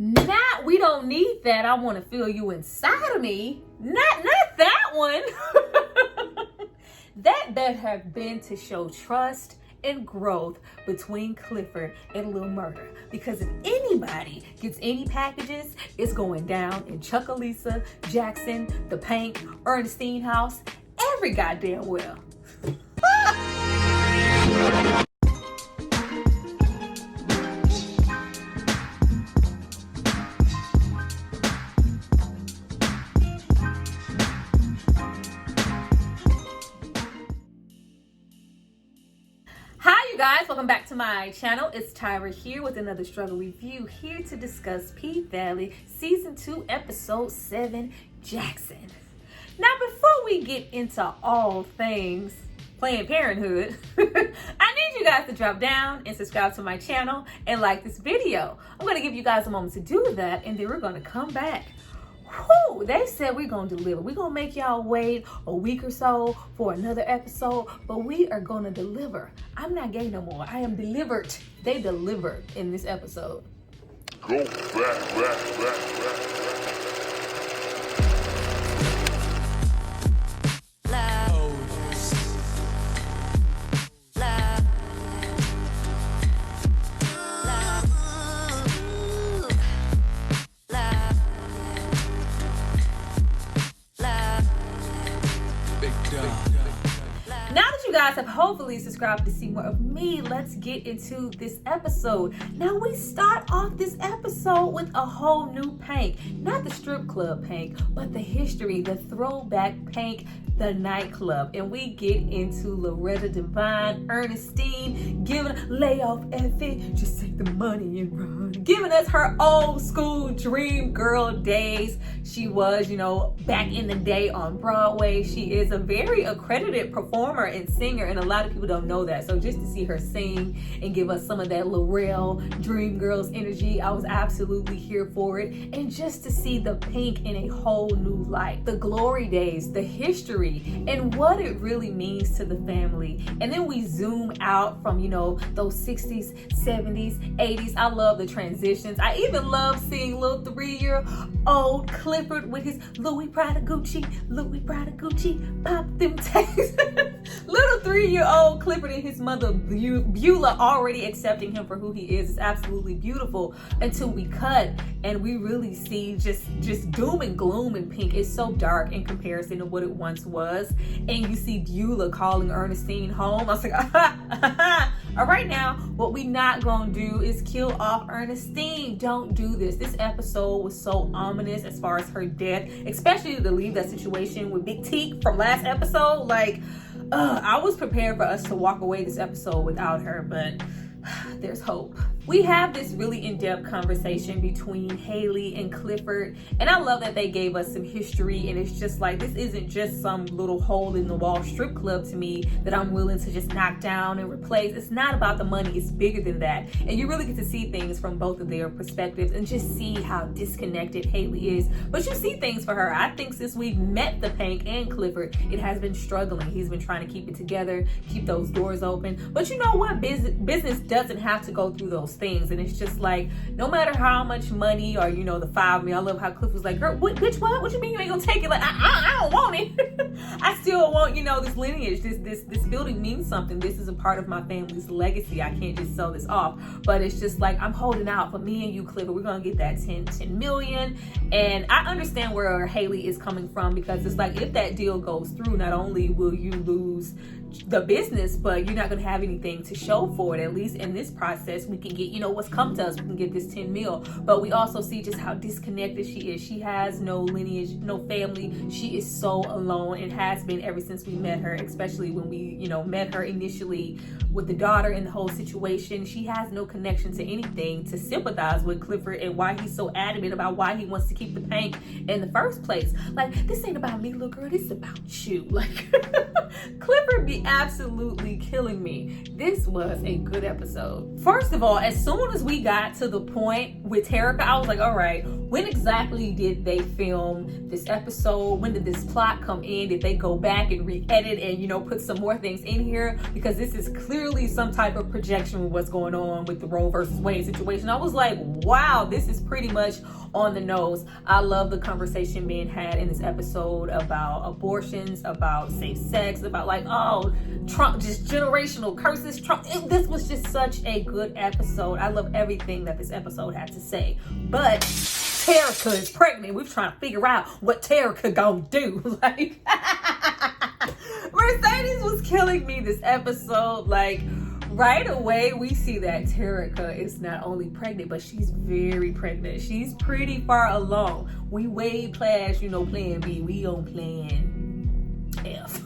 Not, we don't need that. I want to feel you inside of me. Not that one. That have been to show trust and growth between Clifford and Lil Murda. Because if anybody gets any packages, it's going down in Chuckalisa, Jackson, the Pank, Ernestine house, every goddamn well. Guys, welcome back to my channel. It's Tyra here with another struggle review, here to discuss P Valley season 2 episode 7, Jackson. Now before we get into all things Planned Parenthood, I need you guys to drop down and subscribe to my channel and like this video. I'm going to give you guys a moment to do that, and then we're going to come back. Whew, they said we're going to deliver. We're going to make y'all wait a week or so for another episode, but we are going to deliver. I'm not gay no more. I am delivered. They delivered in this episode. Go back. Now that you guys have hopefully subscribed to see more of me, let's get into this episode. Now we start off this episode with a whole new Pank. Not the strip club Pank, but the history, the throwback Pank, the nightclub. And we get into Loretta Devine, Ernestine, giving layoff effort, just take the money and run. Giving us her old school dream girl days. She was, back in the day on Broadway. She is a very accredited performer and singer, and a lot of people don't know that. So just to see her sing and give us some of that Laurel Dream Girls energy, I was absolutely here for it. And just to see the Pink in a whole new light, the glory days, the history, and what it really means to the family. And then we zoom out from, those 60s, 70s, 80s. I love the transitions. I even love seeing little 3-year-old Clifford with his Louis Prada Gucci, pop them tags. Little 3-year-old Clifford and his mother Beulah already accepting him for who he is absolutely beautiful, until we cut and we really see just doom and gloom in Pink. It's so dark in comparison to what it once was. And you see Beulah calling Ernestine home. I was like, all right, now what we not gonna do is kill off Ernestine. Don't do this. This episode was so ominous as far as her death, especially to leave that situation with Big T from last episode. I was prepared for us to walk away this episode without her, but there's hope. We have this really in-depth conversation between Hailey and Clifford, and I love that they gave us some history, and it's just like, this isn't just some little hole in the wall strip club to me that I'm willing to just knock down and replace. It's not about the money, it's bigger than that. And you really get to see things from both of their perspectives and just see how disconnected Hailey is. But you see things for her. I think since we've met the Pank and Clifford, it has been struggling. He's been trying to keep it together, keep those doors open. But you know what? Business doesn't have to go through those things. And it's just like, no matter how much money or the 5 million, I love how Cliff was like, girl, bitch, what you mean you ain't gonna take it? Like, I don't want it. I still want this lineage. This building means something. This is a part of my family's legacy. I can't just sell this off. But it's just like, I'm holding out for me and you, Clifford. We're gonna get that 10 million. And I understand where Hailey is coming from, because it's like, if that deal goes through, not only will you lose the business, but you're not going to have anything to show for it. At least in this process, we can get what's come to us. We can get this 10 mil, but we also see just how disconnected she is. She has no lineage, no family. She is so alone, and has been ever since we met her, especially when we met her initially with the daughter and the whole situation. She has no connection to anything to sympathize with Clifford and why he's so adamant about why he wants to keep the Pank in the first place. Like, this ain't about me, little girl, this is about you. Like, Clifford be absolutely killing me. This was a good episode. First of all, as soon as we got to the point with Terica, I was like, all right, when exactly did they film this episode? When did this plot come in? Did they go back and re-edit and, you know, put some more things in here? Because this is clearly some type of projection with what's going on with the Roe versus Wade situation. I was like, wow, this is pretty much on the nose. I love the conversation being had in this episode about abortions, about safe sex, about like, oh, Trump, just generational curses, Trump. This was just such a good episode. I love everything that this episode had to say. But Terica is pregnant. We're trying to figure out what Terica gonna do. Like, Mercedes was killing me this episode. Like, right away, we see that Terica is not only pregnant, but she's very pregnant. She's pretty far along. We way past, you know, plan B. We on plan F.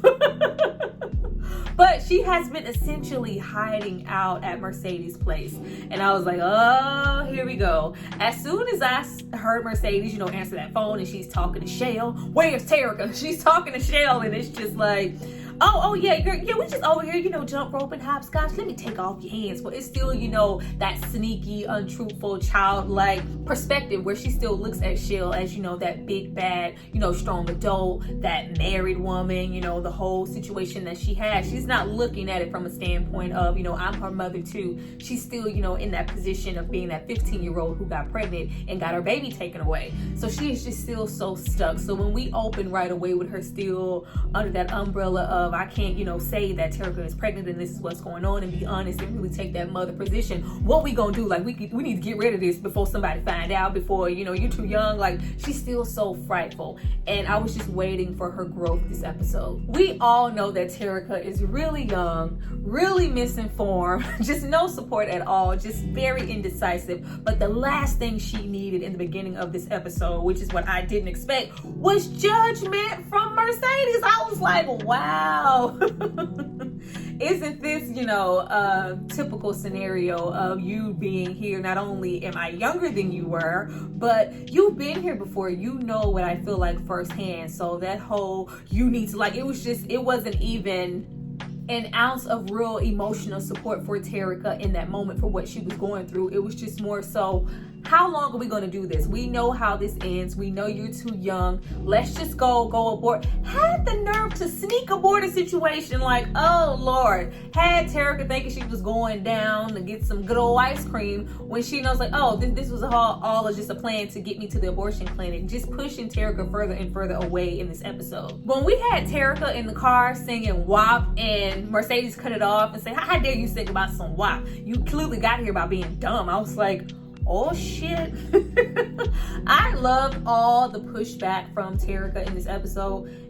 But she has been essentially hiding out at Mercedes' place. And I was like, oh, here we go. As soon as I heard Mercedes, you know, answer that phone and she's talking to Shell, where's Terica? She's talking to Shell and it's just like, oh yeah, girl, yeah, we just over here, you know, jump rope and hopscotch. Let me take off your hands. But it's still, you know, that sneaky, untruthful, childlike perspective where she still looks at Shell as, you know, that big, bad, you know, strong adult, that married woman, you know, the whole situation that she has. She's not looking at it from a standpoint of, you know, I'm her mother too. She's still, you know, in that position of being that 15-year-old who got pregnant and got her baby taken away. So she is just still so stuck. So when we open right away with her still under that umbrella of, I can't, you know, say that Terica is pregnant and this is what's going on, and be honest and really take that mother position. What we gonna do? Like, we need to get rid of this before somebody find out, before, you know, you're too young. Like, she's still so frightful. And I was just waiting for her growth this episode. We all know that Terica is really young, really misinformed, just no support at all, just very indecisive. But the last thing she needed in the beginning of this episode, which is what I didn't expect, was judgment from Mercedes. I was like, wow. Isn't this, you know, a typical scenario of you being here? Not only am I younger than you were, but you've been here before. You know what I feel like firsthand. So that whole, you need to, like, it wasn't even an ounce of real emotional support for Terica in that moment for what she was going through. It was just more so, how long are we going to do this? We know how this ends. We know you're too young. Let's just go abort. Had the nerve to sneak abort a situation. Like, oh Lord. Had Terica thinking she was going down to get some good old ice cream when she knows, like, oh, this was all just a plan to get me to the abortion clinic. Just pushing Terica further and further away in this episode. When we had Terica in the car singing WAP and Mercedes cut it off and say, how dare you sing about some WAP? You clearly got here by being dumb. I was like, oh shit. I love all the pushback from Terica in this episode.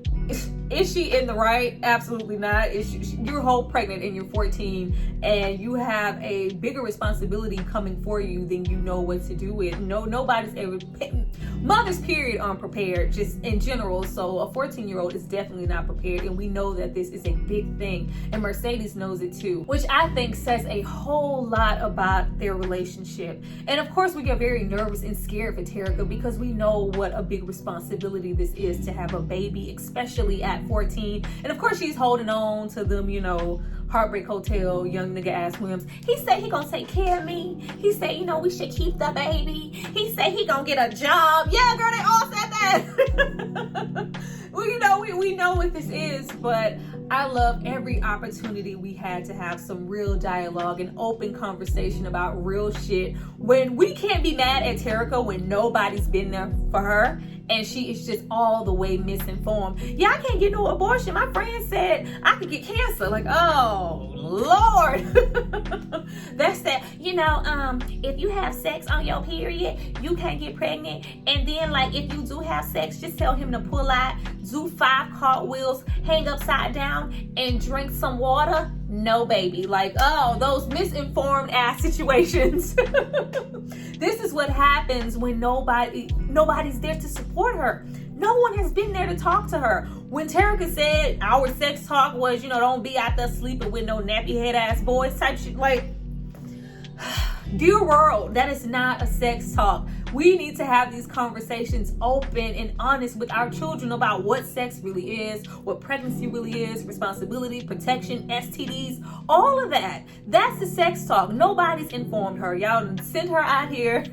Is she in the right? Absolutely not. You're whole pregnant and you're 14 and you have a bigger responsibility coming for you than you know what to do with. Nobody's ever, mothers period aren't prepared just in general. So a 14-year-old is definitely not prepared, and we know that this is a big thing, and Mercedes knows it too, which I think says a whole lot about their relationship. And of course we get very nervous and scared for Terica because we know what a big responsibility this is to have a baby, especially at 14. And of course she's holding on to them, you know, Heartbreak Hotel, young nigga ass whims. He said he gonna take care of me. He said, you know, we should keep the baby. He said he gonna get a job. Yeah, girl, they all said that. Well, you know, we know what this is, but I love every opportunity we had to have some real dialogue and open conversation about real shit. When we can't be mad at Terica when nobody's been there for her and she is just all the way misinformed. Yeah, I can't get no abortion. My friend said I could get cancer. Like, oh Lord. That's that, you know, if you have sex on your period, you can't get pregnant. And then, like, if you do have sex, just tell him to pull out, do 5 cartwheels, hang upside down, and drink some water. No, baby. Like, oh, those misinformed ass situations. This is what happens when nobody's there to support her. No one has been there to talk to her. When Terica said our sex talk was, you know, don't be out there sleeping with no nappy head ass boys type shit, like, Dear world, that is not a sex talk. We need to have these conversations open and honest with our children about what sex really is, what pregnancy really is, responsibility, protection, STDs, all of that. That's the sex talk. Nobody's informed her. Y'all sent her out here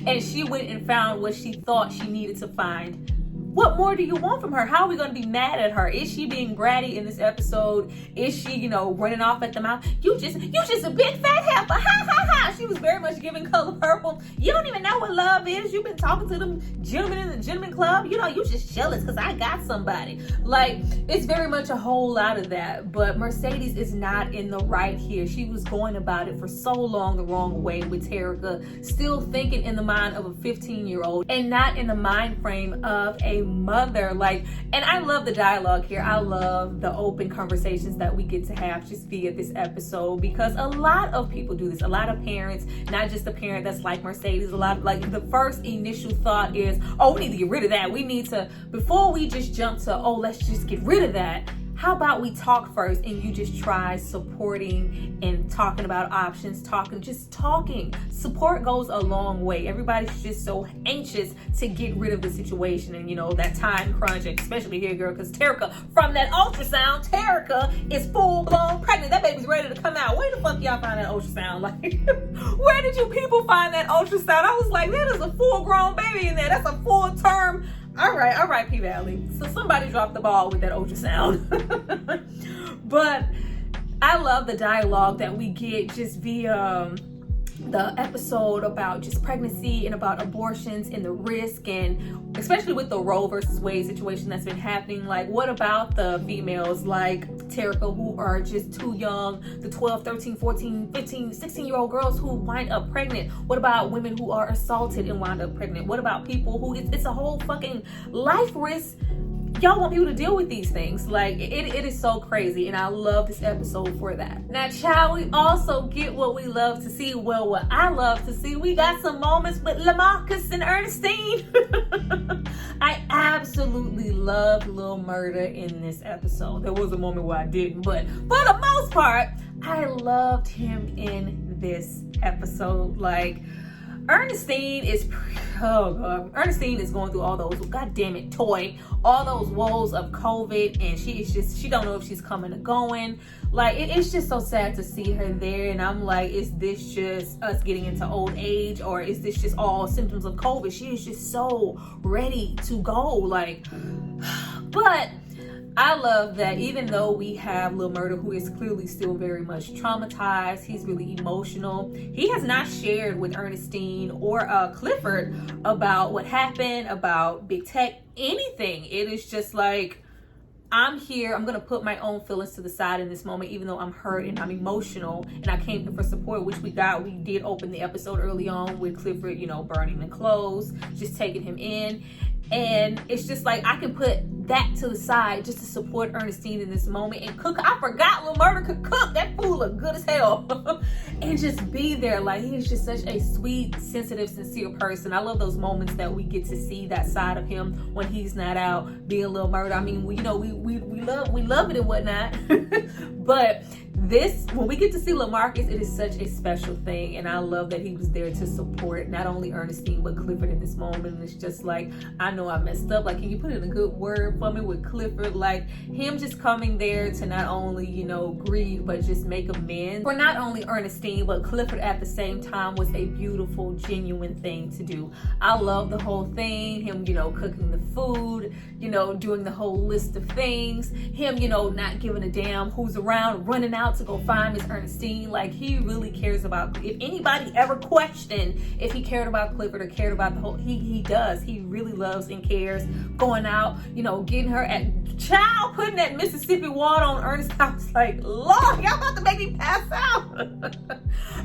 and she went and found what she thought she needed to find. What more do you want from her? How are we going to be mad at her? Is she being bratty in this episode? Is she, running off at the mouth? You just a big fat heifer. Ha ha ha. She was very much giving Color Purple. You don't even know what love is. You've been talking to them gentlemen in the gentleman club. You just jealous because I got somebody. Like, it's very much a whole lot of that. But Mercedes is not in the right here. She was going about it for so long the wrong way with Terica, still thinking in the mind of a 15-year-old and not in the mind frame of a mother. And I love the dialogue here. I love the open conversations that we get to have just via this episode, because a lot of people do this. A lot of parents, not just a parent that's like Mercedes, a lot of the first initial thought is, oh, we need to get rid of that. We need to, before we just jump to, oh, let's just get rid of that. How about we talk first and you just try supporting and talking about options, just talking. Support goes a long way. Everybody's just so anxious to get rid of the situation and, that time crunch, especially here, girl, because Terica, from that ultrasound, Terica is full-blown pregnant. That baby's ready to come out. Where the fuck y'all find that ultrasound? Where did you people find that ultrasound? I was like, that is a full-grown baby in there. That's a full-term. All right, P-Valley. So somebody dropped the ball with that ultrasound. But I love the dialogue that we get just via the episode about just pregnancy and about abortions and the risk, and especially with the Roe versus Wade situation that's been happening. What about the females like Terica who are just too young, the 12, 13, 14, 15, 16-year-old girls who wind up pregnant? What about women who are assaulted and wind up pregnant? What about people who, it's a whole fucking life risk. Y'all want people to deal with these things. It is so crazy, and I love this episode for that. Now, child, we also get what we love to see. Well, what I love to see, we got some moments with Lamarcus and Ernestine. I absolutely loved Lil Murda in this episode. There was a moment where I didn't, but for the most part, I loved him in this episode. Ernestine is going through all those, all those woes of COVID, and she don't know if she's coming or going. It's just so sad to see her there, and I'm like, is this just us getting into old age, or is this just all symptoms of COVID? She is just so ready to go, but I love that even though we have Lil Murda, who is clearly still very much traumatized, he's really emotional. He has not shared with Ernestine or Clifford about what happened, about big tech, anything. It is just I'm here. I'm going to put my own feelings to the side in this moment, even though I'm hurt and I'm emotional and I came here for support, which we got. We did open the episode early on with Clifford, burning the clothes, just taking him in. And it's just I can put that to the side just to support Ernestine in this moment and cook. I forgot Lil Murda could cook. That food looked good as hell. And just be there. He is just such a sweet, sensitive, sincere person. I love those moments that we get to see that side of him when he's not out being Lil Murda. I mean, we love it and whatnot. But when we get to see Lamarcus, it is such a special thing, and I love that he was there to support not only Ernestine but Clifford in this moment. And it's just I know I messed up. Can you put in a good word for me with Clifford? Him just coming there to not only grieve but just make amends for not only Ernestine but Clifford at the same time was a beautiful, genuine thing to do. I love the whole thing. Him cooking the food, doing the whole list of things. Him not giving a damn who's around, running out to go find Miss Ernestine. He really cares about, if anybody ever questioned if he cared about Clifford or cared about the whole, he does. He really loves and cares. Going out, getting her putting that Mississippi water on Ernestine. I was like, Lord, y'all about to make me pass out.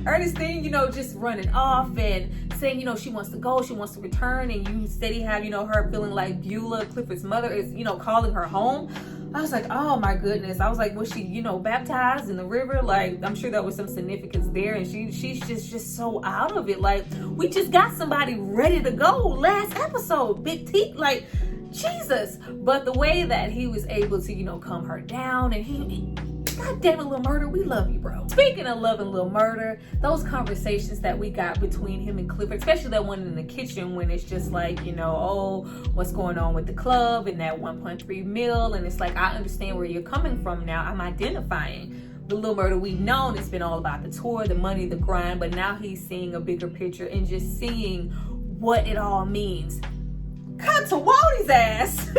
Ernestine, just running off and saying, she wants to go, she wants to return, and you steady have, her feeling like Beulah, Clifford's mother, is, calling her home. I was like, oh my goodness. I was like, was she, baptized in the river? I'm sure there was some significance there, and she's just so out of it. We just got somebody ready to go last episode. Big T, Jesus. But the way that he was able to, calm her down, and God damn it, Lil Murda, we love you, bro. Speaking of loving Lil Murda, those conversations that we got between him and Clifford, especially that one in the kitchen when it's just like, you know, oh, what's going on with the club and that 1.3 mil, and it's like, I understand where you're coming from now. I'm identifying. The Lil Murda we've known, it's been all about the tour, the money, the grind, but now he's seeing a bigger picture and just seeing what it all means. Cut to Waldy's ass.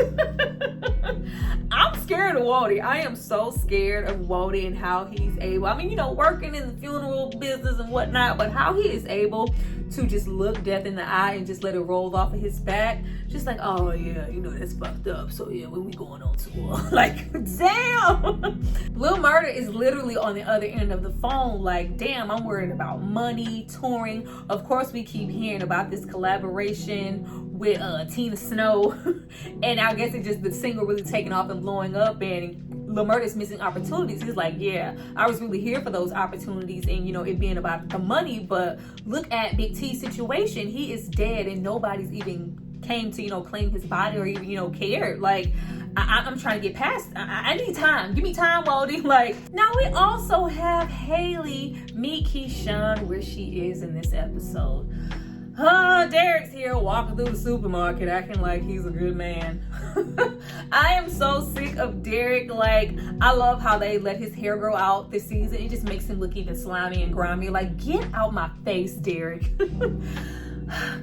I'm scared of Waldy. I am so scared of Waldy and how he's able, I mean, you know, working in the funeral business and whatnot, but how he is able to just look death in the eye and just let it roll off of his back. Just like, oh yeah, you know, that's fucked up. So yeah, when we going on tour? Like, damn. Lil Murda is literally on the other end of the phone like, damn, I'm worried about money, touring. Of course, we keep hearing about this collaboration with Tina Snow. And I guess it's just the single really taking off and blowing up, and Lil Murda's missing opportunities. He's like, yeah, I was really here for those opportunities and, you know, it being about the money, but look at Big T's situation. He is dead and nobody's even came to, you know, claim his body or even, you know, cared. Like, I'm trying to get past. I need time. Give me time, Waldy. Like, now we also have Hailey Keyshawn, where she is in this episode. Derek's here walking through the supermarket acting like he's a good man. I am so sick of Derek. Like, I love how they let his hair grow out this season. It just makes him look even slimy and grimy. Like, get out my face, Derek.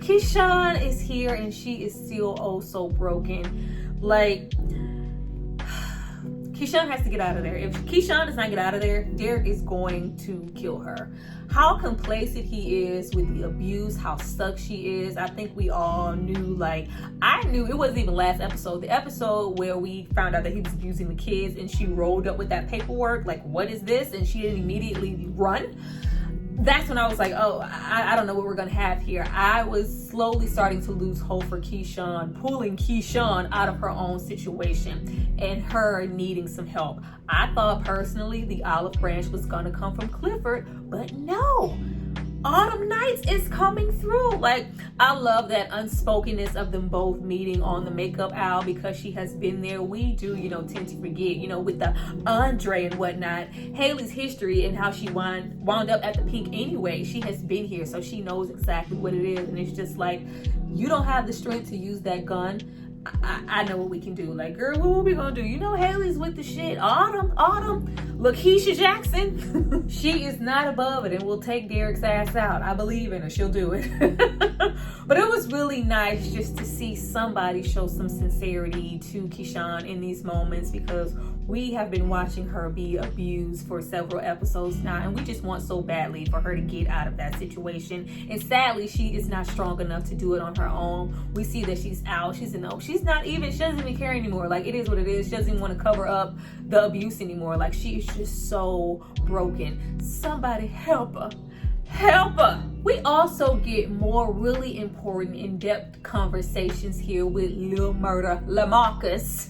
Keyshawn is here and she is still oh so broken. Like, Keyshawn has to get out of there. If Keyshawn does not get out of there, Derek is going to kill her. How complacent he is with the abuse, how stuck she is. I think we all knew, like, I knew it wasn't even last episode. The episode where we found out that he was abusing the kids and she rolled up with that paperwork, like, what is this? And she didn't immediately run. That's when I was like, oh, I don't know what we're gonna have here. I was slowly starting to lose hope for Keyshawn, pulling Keyshawn out of her own situation and her needing some help. I thought personally the olive branch was gonna come from Clifford, but no. Autumn Nights is coming through. Like, I love that unspokenness of them both meeting on the makeup aisle because she has been there. We do, you know, tend to forget, you know, with the Andre and whatnot, Hailey's history and how she wound up at the Pink anyway. She has been here, so she knows exactly what it is. And it's just like, you don't have the strength to use that gun. I know what we can do. Like, girl, what we gonna do? You know Hailey's with the shit. Autumn. Lakeisha Jackson. She is not above it and will take Derek's ass out. I believe in her. She'll do it. But it was really nice just to see somebody show some sincerity to Keyshawn in these moments, because we have been watching her be abused for several episodes now, and we just want so badly for her to get out of that situation. And sadly, she is not strong enough to do it on her own. We see that she's out. She doesn't even care anymore. Like, it is what it is. She doesn't even want to cover up the abuse anymore. Like, she is just so broken. Somebody help her. Help her. We also get more really important in-depth conversations here with Lil Murda, Lamarcus,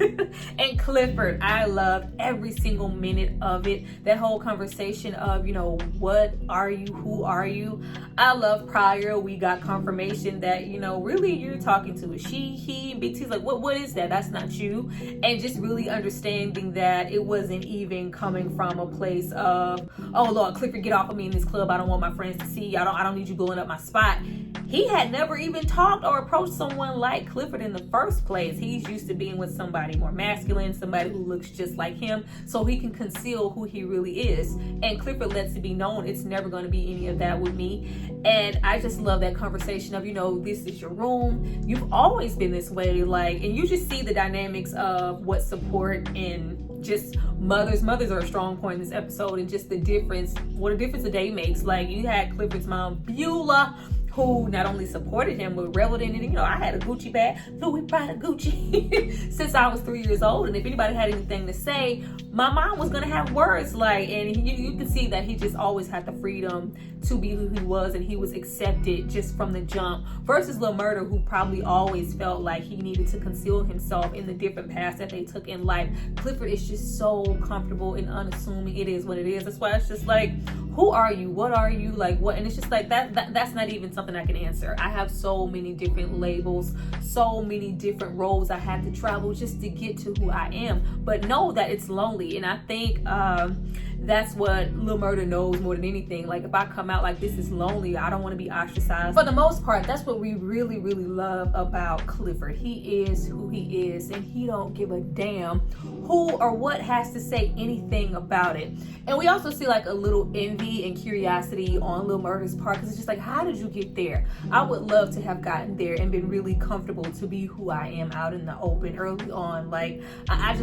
and Clifford. I loved every single minute of it. That whole conversation of, you know, what are you? Who are you? I love prior. We got confirmation that, you know, really you're talking to a she, he, and Big T's like, what is that? That's not you. And just really understanding that it wasn't even coming from a place of, oh Lord, Clifford, get off of me in this club. I don't want my friends to see. I don't need you blowing up my spot. He had never even talked or approached someone like Clifford in the first place. He's used to being with somebody more masculine, somebody who looks just like him, so he can conceal who he really is. And Clifford lets it be known it's never going to be any of that with me. And I just love that conversation of, you know, this is your room. You've always been this way. Like, and you just see the dynamics of what support and just mothers are a strong point in this episode, and just the difference, what a difference a day makes. Like, you had Clifford's mom, Beulah, who not only supported him but reveled in it. You know, I had a Gucci bag, Louis Prada Gucci, since I was 3 years old. And if anybody had anything to say, my mom was gonna have words. Like, and you can see that he just always had the freedom to be who he was, and he was accepted just from the jump. Versus Lil Murda, who probably always felt like he needed to conceal himself in the different paths that they took in life. Clifford is just so comfortable and unassuming. It is what it is. That's why it's just like, who are you? What are you? Like, what? And it's just like that's not even something I can answer. I have so many different labels, so many different roads I have to travel just to get to who I am. But know that it's lonely. And I think that's what Lil Murda knows more than anything. Like, if I come out like this is lonely, I don't want to be ostracized. For the most part, that's what we really, really love about Clifford. He is who he is, and he don't give a damn who or what has to say anything about it. And we also see like a little envy and curiosity on Lil Murda's part, because it's just like, how did you get there? I would love to have gotten there and been really comfortable to be who I am out in the open early on. Like, I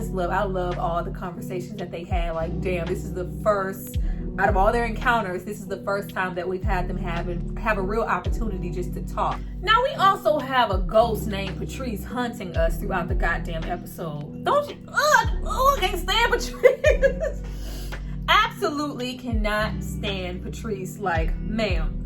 love all the conversations that they had. Like, damn, this is the first, out of all their encounters, this is the first time that we've had them have a real opportunity just to talk. Now, we also have a ghost named Patrice hunting us throughout the goddamn episode. Don't you? I can't stand Patrice. Absolutely cannot stand Patrice. Like, ma'am.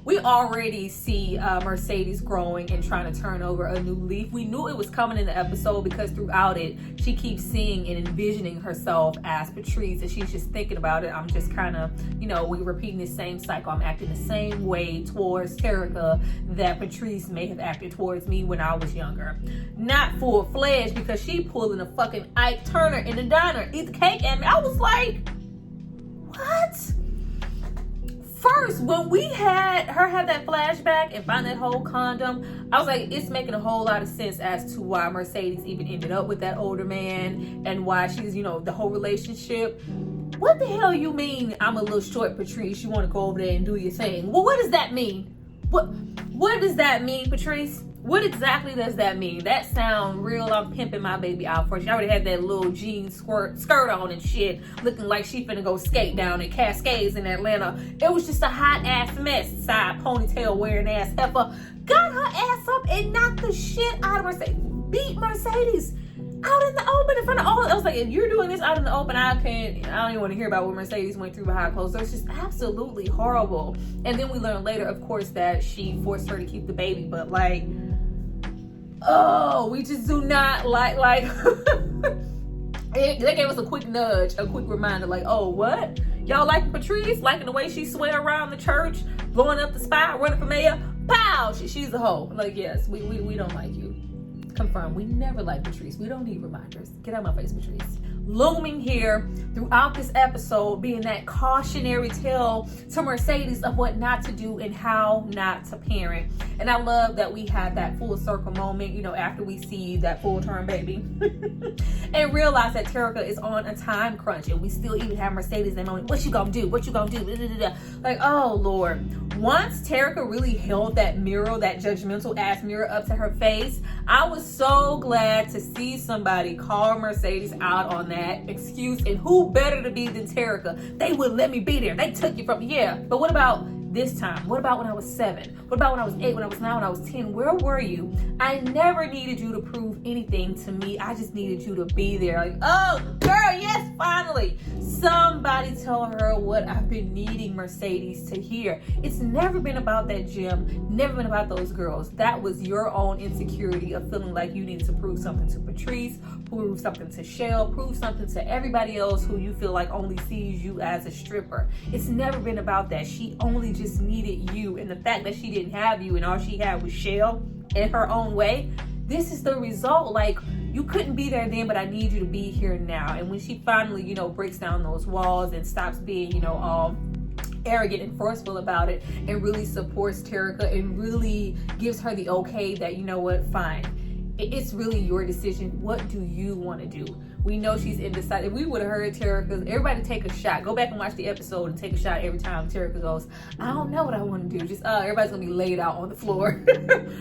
We already see Mercedes growing and trying to turn over a new leaf. We knew it was coming in the episode because throughout it, she keeps seeing and envisioning herself as Patrice, and she's just thinking about it. I'm just kind of, we're repeating the same cycle. I'm acting the same way towards Terica that Patrice may have acted towards me when I was younger. Not full-fledged, because she pulling a fucking Ike Turner in the diner, eat the cake at me. I was like, what? First, when we had her have that flashback and find that whole condom, I was like, it's making a whole lot of sense as to why Mercedes even ended up with that older man and why she's, the whole relationship. What the hell you mean I'm a little short, Patrice? You want to go over there and do your thing? Well, what does that mean? What does that mean, Patrice? What exactly does that mean? That sound real, I'm pimping my baby out for you. She already had that little jean skirt on and shit, looking like she finna go skate down in Cascades in Atlanta. It was just a hot ass mess. Side ponytail wearing ass heifer got her ass up and knocked the shit out of Mercedes. Beat Mercedes out in the open in front of all. I was like, if you're doing this out in the open, I don't even want to hear about what Mercedes went through behind closed doors. It's just absolutely horrible. And then we learned later, of course, that she forced her to keep the baby, but like, oh, we just do not like they gave us a quick nudge, a quick reminder, like, oh, what? Y'all like Patrice? Liking the way she swear around the church, blowing up the spot, running for mayor? Pow! She's a hoe. Like, yes, we don't like you. Confirm, we never like Patrice. We don't need reminders. Get out of my face, Patrice. Looming here throughout this episode, being that cautionary tale to Mercedes of what not to do and how not to parent. And I love that we had that full circle moment, after we see that full-term baby and realize that Terica is on a time crunch, and we still even have Mercedes in that moment. What you gonna do? What you gonna do? Like, oh Lord. Once Terica really held that mirror, that judgmental ass mirror up to her face, I was so glad to see somebody call Mercedes out on that excuse. And who better to be than Terica? They wouldn't let me be there. They took you from me. Yeah, but what about this time? What about when I was 7? What about when I was 8, when I was 9, when I was 10? Where were you? I never needed you to prove anything to me. I just needed you to be there. Like, oh, girl, yes, finally. Somebody tell her what I've been needing Mercedes to hear. It's never been about that gym, never been about those girls. That was your own insecurity of feeling like you needed to prove something to Patrice, prove something to Shell, prove something to everybody else who you feel like only sees you as a stripper. It's never been about that. She only just needed you, and the fact that she didn't have you and all she had was Shell in her own way, this is the result. Like, you couldn't be there then, but I need you to be here now. And when she finally, breaks down those walls and stops being, all arrogant and forceful about it, and really supports Terica and really gives her the okay that, fine. It's really your decision. What do you want to do? We know she's indecisive. If we would have heard Terica, everybody take a shot. Go back and watch the episode and take a shot every time Terica goes, I don't know what I want to do. Just everybody's gonna be laid out on the floor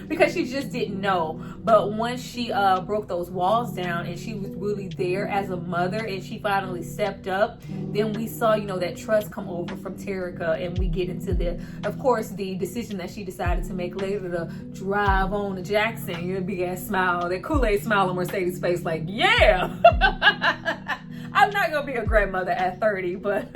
because she just didn't know. But once she broke those walls down and she was really there as a mother and she finally stepped up, then we saw, that trust come over from Terica, and we get into the decision that she decided to make later to drive on to Jackson. The big ass smile, that Kool-Aid smile on Mercedes' face, like, yeah. I'm not gonna be a grandmother at 30, but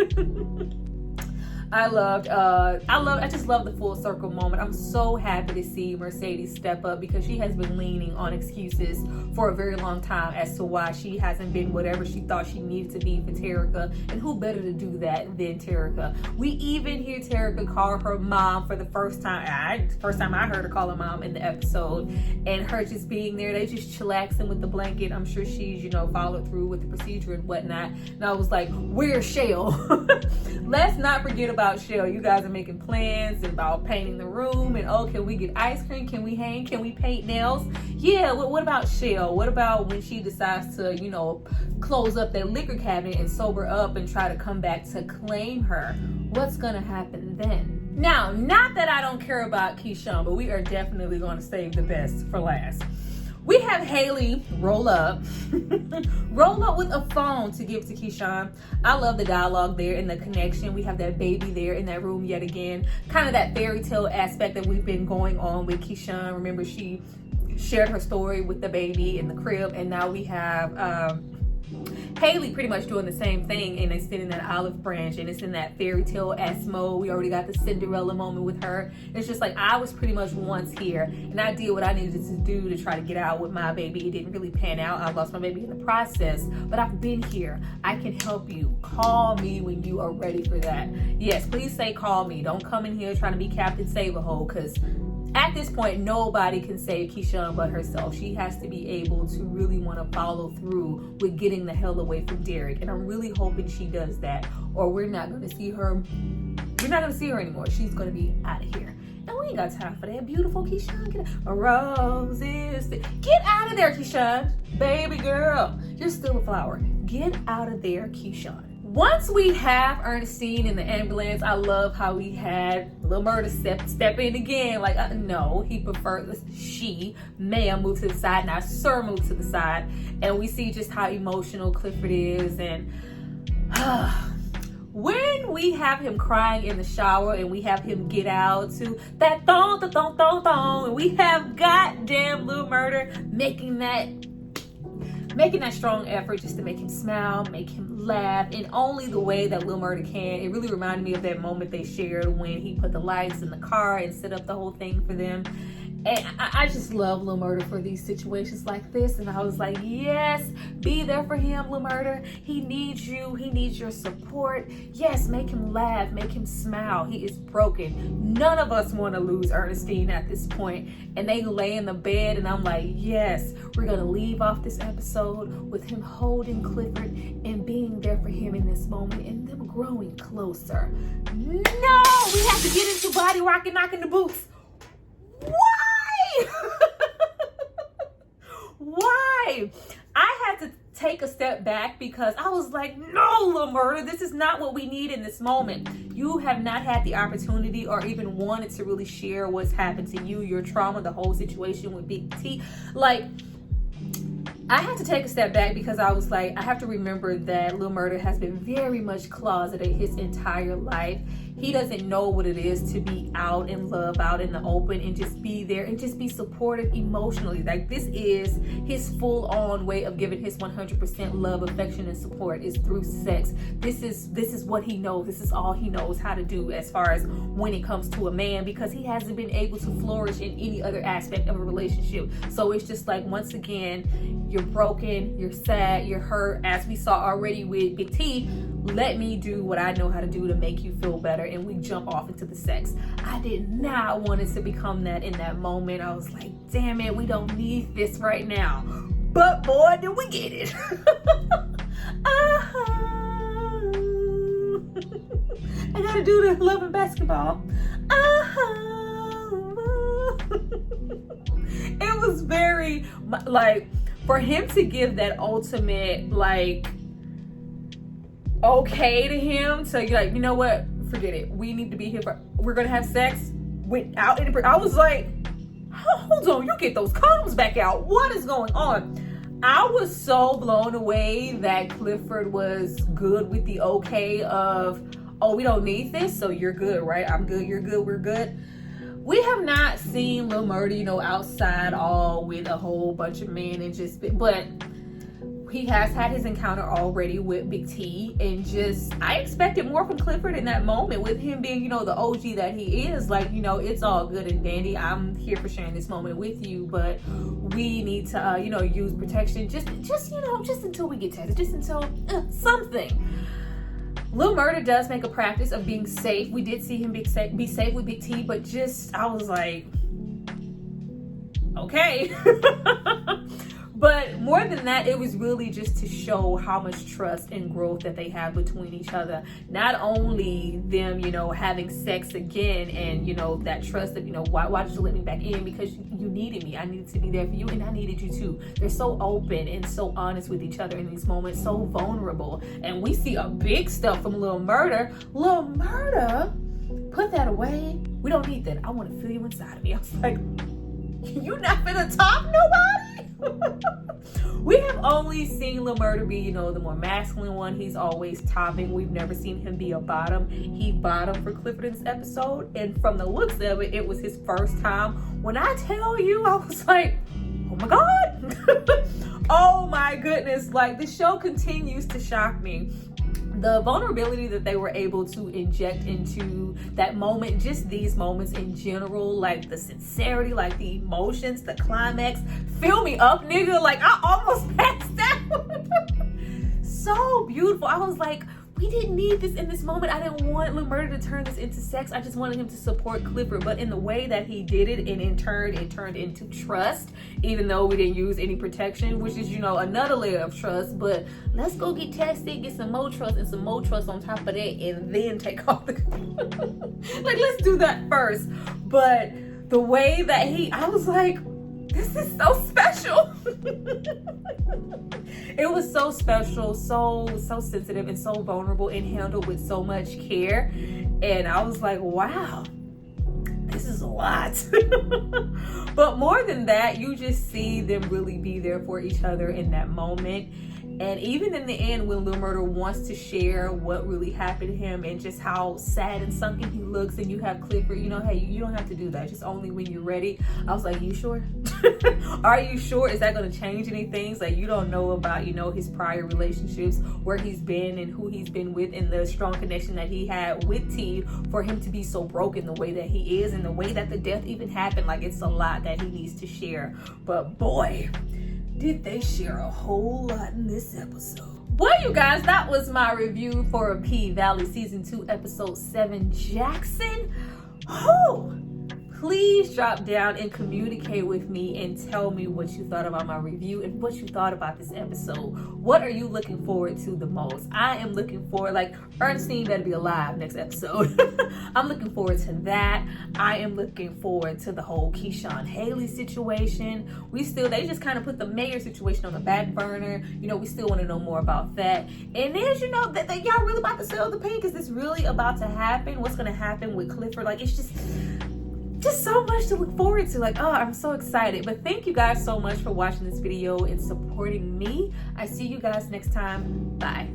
I just love the full circle moment. I'm so happy to see Mercedes step up because she has been leaning on excuses for a very long time as to why she hasn't been whatever she thought she needed to be for Terica. And who better to do that than Terica? We even hear Terica call her mom for the first time. First time I heard her call her mom in the episode, and her just being there, they just chillaxing with the blanket. I'm sure she's, followed through with the procedure and whatnot. And I was like, where's Shell? Let's not forget about Shell. You guys are making plans about painting the room, and can we get ice cream? Can we hang? Can we paint nails? Yeah, what about Shell? What about when she decides to, close up that liquor cabinet and sober up and try to come back to claim her? What's gonna happen then? Now, not that I don't care about Keyshawn, but we are definitely going to save the best for last. We have Hailey roll up with a phone to give to Keyshawn. I love the dialogue there and the connection. We have that baby there in that room yet again. Kind of that fairy tale aspect that we've been going on with Keyshawn. Remember, she shared her story with the baby in the crib, and now we have Hailey pretty much doing the same thing, and it's in that olive branch, and it's in that fairy tale-esque mode. We already got the Cinderella moment with her. It's just like, I was pretty much once here, and I did what I needed to do to try to get out with my baby. It didn't really pan out. I lost my baby in the process, but I've been here. I can help you. Call me when you are ready for that. Yes, please say call me. Don't come in here trying to be Captain Save-A-Hole, because at this point, nobody can save Keyshawn but herself. She has to be able to really want to follow through with getting the hell away from Derek. And I'm really hoping she does that, or we're not going to see her. We're not going to see her anymore. She's going to be out of here. And we ain't got time for that. Beautiful Keyshawn, get out of there, Keyshawn. Baby girl, you're still a flower. Get out of there, Keyshawn. Once we have Ernestine in the ambulance, I love how we had Lil Murda step in again. Like, no, he preferred she, ma'am, move to the side, now sir, move to the side. And we see just how emotional Clifford is. And when we have him crying in the shower and we have him get out to that thong, and we have goddamn Lil Murda making that strong effort just to make him smile, make him laugh in only the way that Lil Murda can. It really reminded me of that moment they shared when he put the lights in the car and set up the whole thing for them. And I just love Lil Murda for these situations like this. And I was like, yes, be there for him, Lil Murda. He needs you. He needs your support. Yes, make him laugh. Make him smile. He is broken. None of us want to lose Ernestine at this point. And they lay in the bed, and I'm like, yes, we're going to leave off this episode with him holding Clifford and being there for him in this moment and them growing closer. No, we have to get into body rock and knocking the boots. Why? I had to take a step back because I was like, no, Lil Murda, this is not what we need in this moment. You have not had the opportunity or even wanted to really share what's happened to you, your trauma, the whole situation with Big T. Like, I had to take a step back because I was like, I have to remember that Lil Murda has been very much closeted his entire life. He doesn't know what it is to be out in love, out in the open, and just be there and just be supportive emotionally. Like, this is his full-on way of giving his 100% love, affection, and support is through sex. This is what he knows. This is all he knows how to do as far as when it comes to a man, because he hasn't been able to flourish in any other aspect of a relationship. So it's just like, once again, you're broken, you're sad, you're hurt, as we saw already with Big T. Let me do what I know how to do to make you feel better, and we jump off into the sex. I did not want it to become that in that moment. I was like, damn it, we don't need this right now. But boy, did we get it. I gotta do the love and basketball. It was very, like, for him to give that ultimate, like, okay to him, to like, you know what, forget it, we need to be here we're gonna have sex without any, I was like, hold on, you get those condoms back out, what is going on? I was so blown away that Clifford was good with the okay of, oh, we don't need this, so you're good, right? I'm good, you're good, we're good. We have not seen Lil Murda, outside all with a whole bunch of men and just, but he has had his encounter already with Big T, and just I expected more from Clifford in that moment with him being, you know, the OG that he is. Like, you know, it's all good and dandy. I'm here for sharing this moment with you, but we need to, you know, use protection just you know, just until we get tested, just until something. Lil Murda does make a practice of being safe. We did see him be safe with Big T, but just I was like, okay. But more than that, it was really just to show how much trust and growth that they have between each other. Not only them, you know, having sex again, and, you know, that trust of, you know, why did you let me back in? Because you needed me. I needed to be there for you, and I needed you too. They're so open and so honest with each other in these moments, so vulnerable. And we see a big stuff from Lil Murda. Lil Murda, put that away. We don't need that. I want to feel you inside of me. I was like, you not finna top nobody? We have only seen Lil Murda be, you know, the more masculine one. He's always topping. We've never seen him be a bottom. He bottomed for Clifford in this episode, and from the looks of it, it was his first time. When I tell you, I was like, oh my God. Oh my goodness. Like, the show continues to shock me. The vulnerability that they were able to inject into that moment, just these moments in general, like the sincerity, like the emotions, the climax. Fill me up, nigga. Like, I almost passed out. So beautiful. I was like, we didn't need this in this moment. I didn't want Lil Murda to turn this into sex. I just wanted him to support Clifford. But in the way that he did it, and in turn, it turned into trust, even though we didn't use any protection, which is, you know, another layer of trust. But let's go get tested, get some more trust, and some more trust on top of that, and then take off the like, let's do that first. But the way that I was like, this is so special. It was so special, so sensitive, and so vulnerable, and handled with so much care. And I was like, wow, this is a lot. But more than that, you just see them really be there for each other in that moment. And even in the end, when Lil Murda wants to share what really happened to him and just how sad and sunken he looks, and you have Clifford, you know, hey, you don't have to do that, just only when you're ready. I was like, you sure? Are you sure? Is that going to change anything? Like, you don't know about, you know, his prior relationships, where he's been and who he's been with, and the strong connection that he had with T, for him to be so broken the way that he is, and the way that the death even happened. Like, it's a lot that he needs to share. But boy, did they share a whole lot in this episode. Well, you guys, that was my review for P-Valley Season 2, Episode 7, Jackson. Oh, please drop down and communicate with me and tell me what you thought about my review and what you thought about this episode. What are you looking forward to the most? I am looking forward, like, Ernestine better be alive next episode. I'm looking forward to that. I am looking forward to the whole Keyshawn Hailey situation. They just kind of put the mayor situation on the back burner. You know, we still want to know more about that. And then, you know, that y'all really about to sell the paint. Is this really about to happen? What's going to happen with Clifford? Like, it's just so much to look forward to. Like, oh, I'm so excited. But thank you guys so much for watching this video and supporting me. I see you guys next time. Bye.